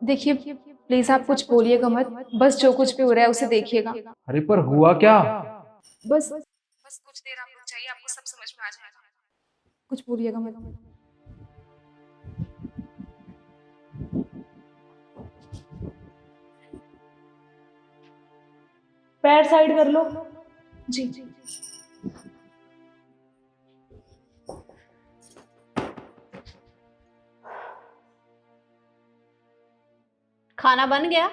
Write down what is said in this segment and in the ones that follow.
देखिए प्लीज आप कुछ बोलिएगा मत, बस जो कुछ भी हो रहा है उसे देखिएगा। अरे पर हुआ क्या? बस बस कुछ देर आप रुक जाइए, आपको सब समझ में आ जाएगा। कुछ बोलिएगा मत। पैर साइड कर लो। जी। खाना बन गया?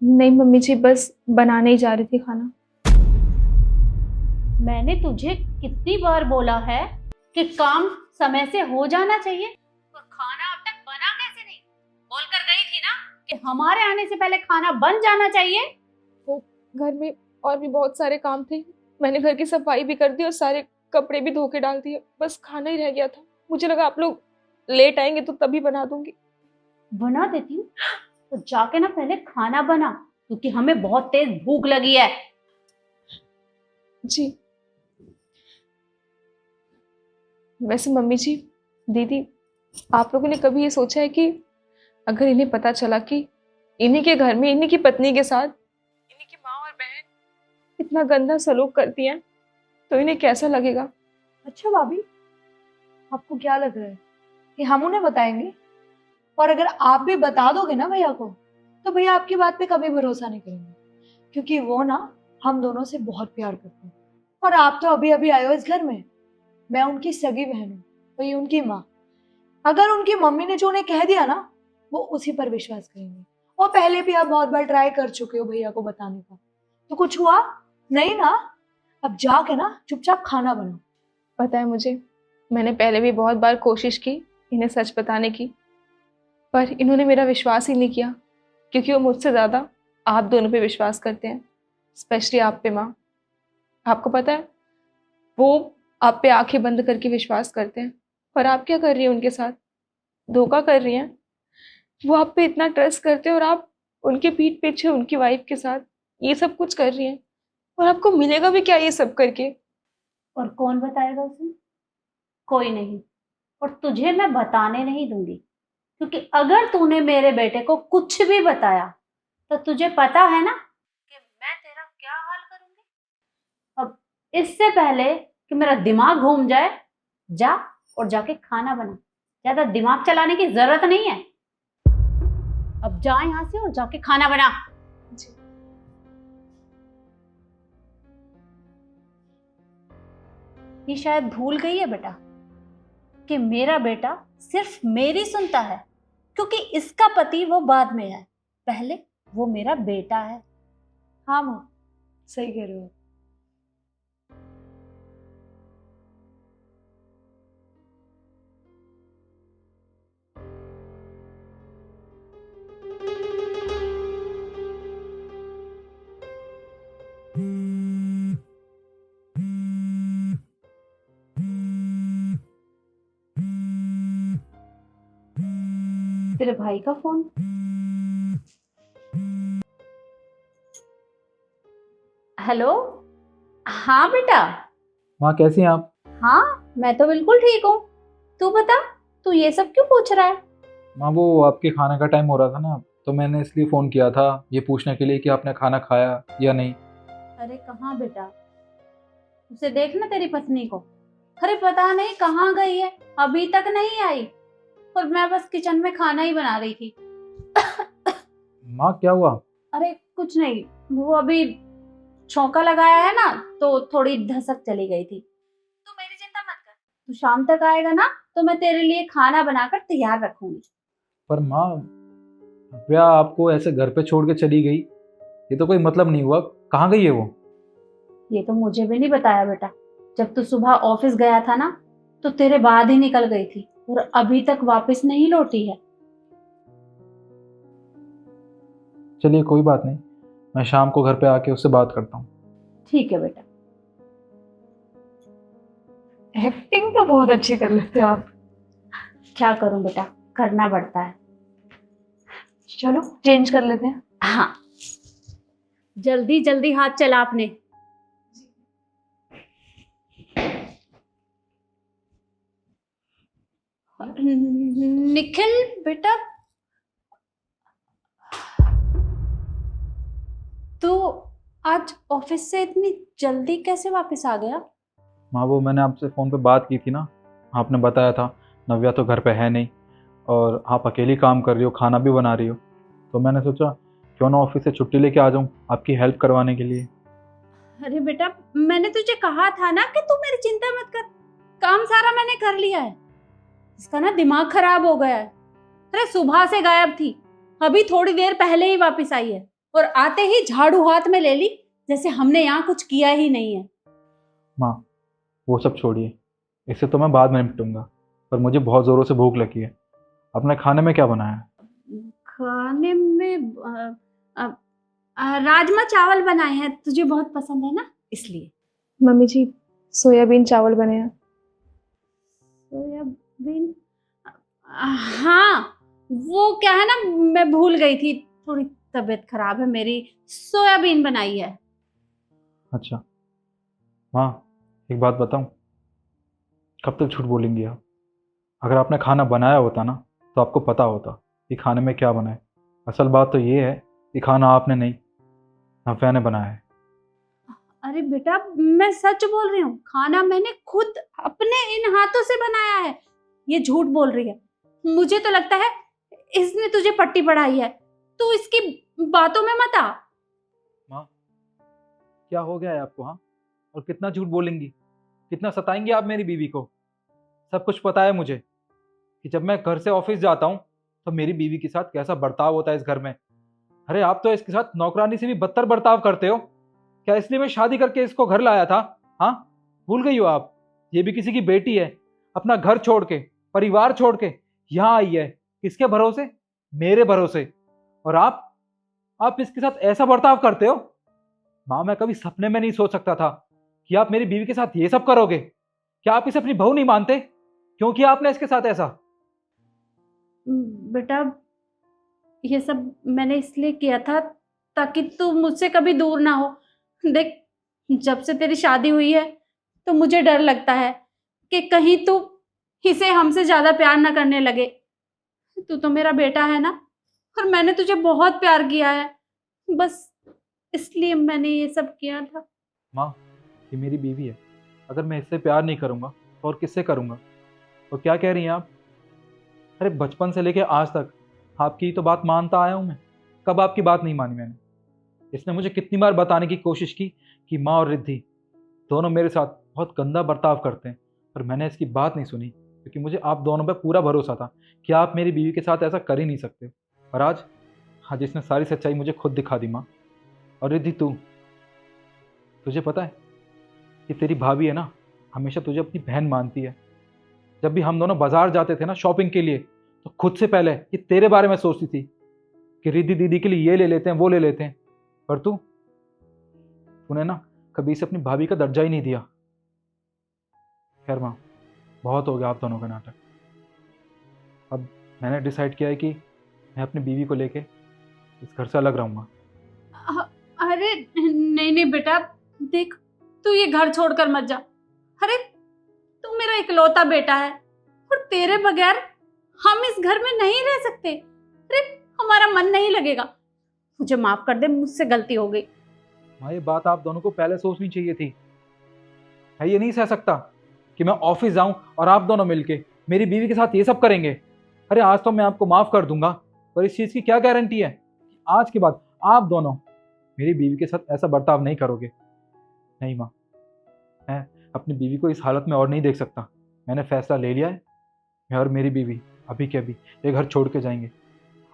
नहीं मम्मी जी, बस बनाने ही जा रही थी खाना। मैंने तुझे कितनी बार बोला है कि काम समय से हो जाना चाहिए, और खाना अब तक बना कैसे नहीं? बोल कर गई थी ना कि हमारे आने से पहले खाना बन जाना चाहिए। वो घर में और भी बहुत सारे काम थे, मैंने घर की सफाई भी कर दी और सारे कपड़े भी धो के डाल दिए, बस खाना ही रह गया था। मुझे लगा आप लोग लेट आएंगे तो तभी बना दूंगी। बना देती हूँ, तो जाके ना पहले खाना बना, क्योंकि हमें बहुत तेज भूख लगी है। जी। वैसे मम्मी जी, दीदी, आप लोगों ने कभी ये सोचा है कि अगर इन्हें पता चला कि इन्हीं के घर में इन्हीं की पत्नी के साथ इन्हीं की माँ और बहन इतना गंदा सलूक करती हैं तो इन्हें कैसा लगेगा? अच्छा भाभी, आपको क्या लग रहा है कि हम उन्हें बताएंगे? और अगर आप भी बता दोगे ना भैया को, तो भैया आपकी बात पे कभी भरोसा नहीं करेंगे, क्योंकि वो ना हम दोनों से बहुत प्यार करते हैं। और आप तो अभी अभी आए हो इस घर में। मैं उनकी सगी बहन हूँ, वही उनकी माँ। अगर उनकी मम्मी ने जो उन्हें कह दिया ना, वो उसी पर विश्वास करेंगे। और पहले भी आप बहुत बार ट्राई कर चुके हो भैया को बताने का, तो कुछ हुआ नहीं ना। अब जाके ना चुपचाप खाना बनाओ। पता है मुझे, मैंने पहले भी बहुत बार कोशिश की इन्हें सच बताने की, पर इन्होंने मेरा विश्वास ही नहीं किया, क्योंकि वो मुझसे ज़्यादा आप दोनों पे विश्वास करते हैं, स्पेशली आप पे माँ। आपको पता है, वो आप पे आंखें बंद करके विश्वास करते हैं, पर आप क्या कर रही हैं उनके साथ? धोखा कर रही हैं। वो आप पे इतना ट्रस्ट करते हैं और आप उनके पीठ पीछे उनकी वाइफ के साथ ये सब कुछ कर रही हैं, और आपको मिलेगा भी क्या ये सब करके? और कौन बताएगा उसे? कोई नहीं। और तुझे मैं बताने नहीं दूंगी, क्योंकि अगर तूने मेरे बेटे को कुछ भी बताया तो तुझे पता है ना कि मैं तेरा क्या हाल करूंगी। अब इससे पहले कि मेरा दिमाग घूम जाए, जा और जाके खाना बना। ज्यादा दिमाग चलाने की जरूरत नहीं है। अब जा यहां से और जाके खाना बना। जी। ये शायद भूल गई है बेटा कि मेरा बेटा सिर्फ मेरी सुनता है, क्योंकि इसका पति वो बाद में है, पहले वो मेरा बेटा है। हाँ माँ, सही कह रहे हो। तेरे भाई का फोन। हेलो। हाँ बेटा। माँ कैसी हैं आप? हाँ मैं तो बिल्कुल ठीक हूँ। तू बता, तू ये सब क्यों पूछ रहा है? माँ वो आपके खाने का टाइम हो रहा था ना, तो मैंने इसलिए फ़ोन किया था ये पूछने के लिए कि आपने खाना खाया या नहीं। अरे कहाँ बेटा, उसे देख ना तेरी पत्नी को। अरे पता नहीं कहाँ गई है, अभी तक नहीं आई। और मैं बस किचन में खाना ही बना रही थी। माँ क्या हुआ? अरे कुछ नहीं, वो अभी छौंका लगाया है ना, तो थोड़ी धसक चली गई थी। तू मेरी चिंता मत कर, तू शाम तक आएगा ना तो मैं तेरे लिए खाना बनाकर तैयार रखूंगी। पर माँ, भव्या आपको ऐसे घर पे छोड़ के चली गई, ये तो कोई मतलब नहीं हुआ। कहाँ गई है वो? ये तो मुझे भी नहीं बताया बेटा। जब तू सुबह ऑफिस गया था ना, तो तेरे बाद ही निकल गई थी और अभी तक वापस नहीं लौटी है। चलिए कोई बात नहीं, मैं शाम को घर पे आके उससे बात करता हूँ। ठीक है बेटा। एक्टिंग तो बहुत अच्छी कर लेते हो आप। क्या करूं बेटा, करना पड़ता है। चलो चेंज कर लेते हैं। हाँ, जल्दी जल्दी हाथ चला आपने। निखिल बेटा, आज ऑफिस से इतनी जल्दी कैसे वापस आ गया? माँ वो मैंने आपसे फ़ोन पे बात की थी ना, आपने बताया था नव्या तो घर पे है नहीं और आप अकेली काम कर रही हो, खाना भी बना रही हो, तो मैंने सोचा क्यों ना ऑफिस से छुट्टी लेके आ जाऊँ आपकी हेल्प करवाने के लिए। अरे बेटा, मैंने तुझे कहा था ना कि तू मेरी चिंता मत कर, काम सारा मैंने कर लिया है। इसका ना दिमाग खराब हो गया है। अरे सुबह से गायब थी, अभी थोड़ी देर पहले ही वापस आई है और आते ही झाड़ू हाथ में ले ली जैसे हमने यहाँ कुछ किया ही नहीं है। माँ वो सब छोड़िए, इससे तो मैं बाद में निपटूंगा, पर मुझे बहुत ज़ोरों से भूख लगी है। अपने खाने में क्या बनाया है? खाने में राजमा चावल बनाए हैं, तुझे बहुत पसंद है ना इसलिए। मम्मी जी सोयाबीन चावल बने हैं। सोयाबीन, हाँ वो क्या है ना, मैं भूल गई थी, थोड़ी तबीयत खराब है मेरी। सोयाबीन बनाई है। अच्छा माँ एक बात बताऊँ, कब तक झूठ बोलेंगी आप? अगर आपने खाना बनाया होता ना तो आपको पता होता कि खाने में क्या बना है। असल बात तो ये है कि खाना आपने नहीं, नव्या ने बनाया है। अरे बेटा, मैं सच बोल रही हूँ, खाना मैंने खुद अपने इन हाथों से बनाया है। ये झूठ बोल रही है। मुझे तो लगता है इसने तुझे पट्टी पढ़ाई है, तू इसकी बातों में मत आ। माँ क्या हो गया है आपको? हाँ, और कितना झूठ बोलेंगी, कितना सताएंगी आप मेरी बीवी को? सब कुछ पता है मुझे कि जब मैं घर से ऑफिस जाता हूँ तो मेरी बीवी के साथ कैसा बर्ताव होता है इस घर में। अरे आप तो इसके साथ नौकरानी से भी बदतर बर्ताव करते हो। क्या इसलिए मैं शादी करके इसको घर लाया था? हाँ, भूल गई हो आप? ये भी किसी की बेटी है, अपना घर छोड़ के, परिवार छोड़ के यहाँ आई है। किसके भरोसे? मेरे भरोसे। और आप इसके साथ ऐसा बर्ताव करते हो? माँ मैं कभी सपने में नहीं सोच सकता था कि आप मेरी बीवी के साथ ये सब करोगे। क्या आप इसे अपनी बहू नहीं मानते? क्यों किया आपने इसके साथ ऐसा? बेटा, ये सब मैंने इसलिए किया था ताकि तू मुझसे कभी दूर ना हो। देख, जब से तेरी शादी हुई है तो मुझे डर लगता है कि कहीं तू इसे हमसे ज्यादा प्यार ना करने लगे। तू तो मेरा बेटा है ना, और मैंने तुझे बहुत प्यार किया है, बस इसलिए मैंने ये सब किया था। माँ ये मेरी बीवी है, अगर मैं इससे प्यार नहीं करूंगा तो और किससे करूंगा? और क्या कह रही हैं आप? अरे बचपन से लेके आज तक आपकी तो बात मानता आया हूं मैं, कब आपकी बात नहीं मानी मैंने? इसने मुझे कितनी बार बताने की कोशिश की कि माँ और रिद्धि दोनों मेरे साथ बहुत गंदा बर्ताव करते हैं, पर मैंने इसकी बात नहीं सुनी क्योंकि मुझे आप दोनों पर पूरा भरोसा था कि आप मेरी बीवी के साथ ऐसा कर ही नहीं सकते। और आज इसने सारी सच्चाई मुझे खुद दिखा दी। माँ और रिद्धि तुझे पता है कि तेरी भाभी है ना, हमेशा तुझे अपनी बहन मानती है। जब भी हम दोनों बाजार जाते थे ना शॉपिंग के लिए, तो खुद से पहले ये तेरे बारे में सोचती थी कि रिद्धि दीदी के लिए ये ले लेते हैं वो ले लेते हैं, पर तूने ना कभी इसे अपनी भाभी का दर्जा ही नहीं दिया। खैर माँ बहुत हो गया आप दोनों का नाटक। अब मैंने डिसाइड किया है कि मैं अपनी बीवी को लेके इस घर से अलग रहूंगा। अरे नहीं नहीं बेटा, देख तू ये घर छोड़कर मत जा। अरे तू मेरा इकलौता बेटा है और तेरे बगैर हम इस घर में नहीं रह सकते। अरे हमारा मन नहीं लगेगा। मुझे माफ कर दे, मुझसे गलती हो गई। माँ ये बात आप दोनों को पहले सोचनी चाहिए थी। मैं ये नहीं सह सकता कि मैं ऑफिस जाऊं और आप दोनों मिलके मेरी बीवी के साथ ये सब करेंगे। अरे आज तो मैं आपको माफ कर दूंगा, पर इस चीज़ की क्या गारंटी है कि आज के बाद आप दोनों मेरी बीवी के साथ ऐसा बर्ताव नहीं करोगे? नहीं माँ, मैं अपनी बीवी को इस हालत में और नहीं देख सकता। मैंने फैसला ले लिया है, मैं और मेरी बीवी अभी के अभी ये घर छोड़ के जाएंगे।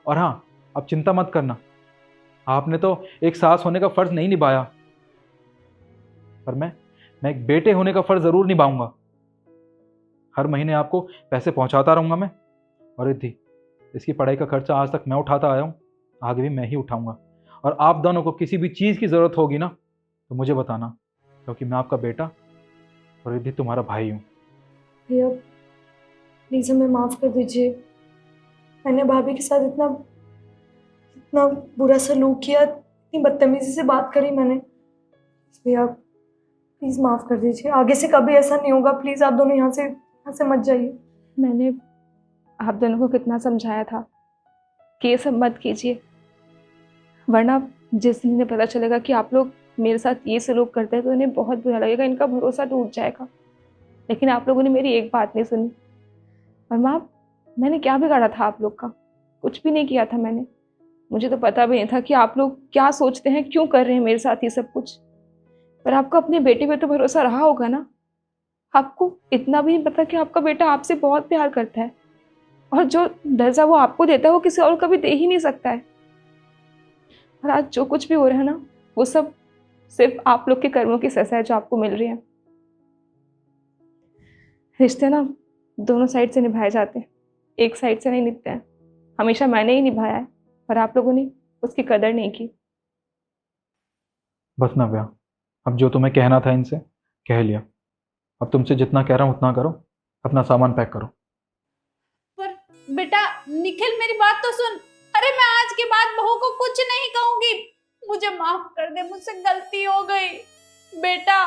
और हाँ, अब चिंता मत करना, आपने तो एक सास होने का फर्ज नहीं निभाया, पर मैं एक बेटे होने का फर्ज जरूर निभाऊंगा। हर महीने आपको पैसे पहुंचाता रहूंगा मैं। और रिद्धि, इसकी पढ़ाई का खर्चा आज तक मैं उठाता आया हूँ, आगे भी मैं ही उठाऊंगा। और आप दोनों को किसी भी चीज़ की ज़रूरत होगी ना तो मुझे बताना, क्योंकि मैं आपका बेटा और रिद्धि तुम्हारा भाई हूँ। भैया प्लीज़ हमें माफ़ कर दीजिए। मैंने भाभी के साथ इतना इतना बुरा सलूक किया, इतनी बदतमीजी से बात करी मैंने। भैया प्लीज़ माफ़ कर दीजिए, आगे से कभी ऐसा नहीं होगा। प्लीज़ आप दोनों यहाँ से मत जाइए। मैंने आप दोनों को कितना समझाया था कि ये सब मत कीजिए, वरना जिस दिन इन्हें पता चलेगा कि आप लोग मेरे साथ ये सलूक करते हैं तो इन्हें बहुत बुरा लगेगा, इनका भरोसा टूट जाएगा। लेकिन आप लोगों ने मेरी एक बात नहीं सुनी। और माँ, मैंने क्या बिगाड़ा था आप लोग का? कुछ भी नहीं किया था मैंने। मुझे तो पता भी नहीं था कि आप लोग क्या सोचते हैं, क्यों कर रहे हैं मेरे साथ ये सब कुछ। पर आपको अपने बेटे पे तो भरोसा रहा होगा ना। आपको इतना भी नहीं पता कि आपका बेटा आपसे बहुत प्यार करता है, और जो दर्जा वो आपको देता है वो किसी और को भी दे ही नहीं सकता है। और आज जो कुछ भी हो रहा है ना, वो सब सिर्फ आप लोग के कर्मों की सजा है जो आपको मिल रही है। रिश्ते ना दोनों साइड से निभाए जाते हैं, एक साइड से नहीं निभते हैं। हमेशा मैंने ही निभाया है और आप लोगों ने उसकी कदर नहीं की। बस नव्या, अब जो तुम्हें कहना था इनसे कह लिया। अब तुमसे जितना कह रहा हूँ उतना करो, अपना सामान पैक करो। पर बेटा निखिल, मेरी बात तो सुन। अरे मैं आज के बाद बहू को कुछ नहीं कहूंगी। मुझे माफ कर दे, मुझसे गलती हो गई बेटा।